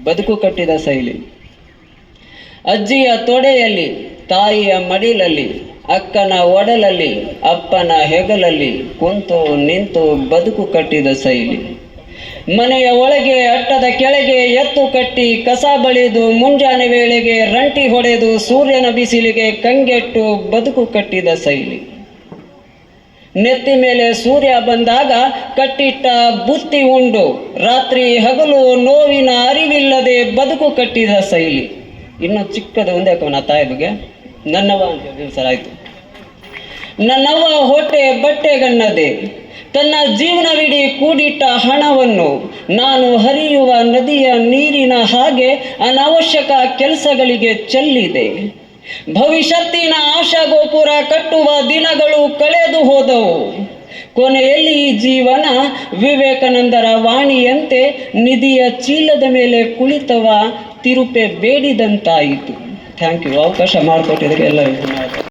ಬದುಕು ಕಟ್ಟಿದ ಶೈಲಿ. ಅಜ್ಜಿಯ ತೊಡೆಯಲ್ಲಿ, ತಾಯಿಯ ಮಡಿಲಲ್ಲಿ, ಅಕ್ಕನ ಒಡಲಲ್ಲಿ, ಅಪ್ಪನ ಹೆಗಲಲ್ಲಿ ಕುಂತು ನಿಂತು ಬದುಕು ಕಟ್ಟಿದ ಶೈಲಿ. ಮನೆಯ ಒಳಗೆ ಅಟ್ಟದ ಕೆಳಗೆ ಎತ್ತು ಕಟ್ಟಿ ಕಸ ಬಳಿದು ಮುಂಜಾನೆ ವೇಳೆಗೆ ರಂಟಿ ಹೊಡೆದು ಸೂರ್ಯನ ಬಿಸಿಲಿಗೆ ಕಂಗೆಟ್ಟು ಬದುಕು ಕಟ್ಟಿದ ಶೈಲಿ. ನೆತ್ತಿ ಮೇಲೆ ಸೂರ್ಯ ಬಂದಾಗ ಕಟ್ಟಿಟ್ಟ ಬುತ್ತಿ ಉಂಡು ರಾತ್ರಿ ಹಗಲು ನೋವಿನ ಅರಿವಿಲ್ಲದೆ ಬದುಕು ಕಟ್ಟಿದ ಶೈಲಿ. ಇನ್ನು ಚಿಕ್ಕದ ಒಂದೇ ನಾ ತಾಯಿ ಬಗ್ಗೆ ನನ್ನವ್ವ ಅಂತ ಹೇಳಿ ಸರ್ ಆಯ್ತು. ನನ್ನವ್ವ ಹೊಟ್ಟೆ ಬಟ್ಟೆಗನ್ನದೆ ತನ್ನ ಜೀವನವಿಡೀ ಕೂಡಿಟ್ಟ ಹಣವನ್ನು ನಾನು ಹರಿಯುವ ನದಿಯ ನೀರಿನ ಹಾಗೆ ಅನಾವಶ್ಯಕ ಕೆಲಸಗಳಿಗೆ ಚೆಲ್ಲಿದೆ. ಭವಿಷ್ಯತ್ತಿನ ಆಶಾ ಗೋಪುರ ಕಟ್ಟುವ ದಿನಗಳು ಕಳೆದು ಹೋದವು. ಕೊನೆಯಲ್ಲಿ ಈ ಜೀವನ ವಿವೇಕಾನಂದರ ವಾಣಿಯಂತೆ ನಿಧಿಯ ಚೀಲದ ಮೇಲೆ ಕುಳಿತವ ತಿರುಪೆ ಬೇಡಿದಂತಾಯಿತು. Thank you. ಅವಕಾಶ ಮಾಡಿಕೊಟ್ಟಿದ್ದಕ್ಕೆ ಎಲ್ಲರಿಗೂ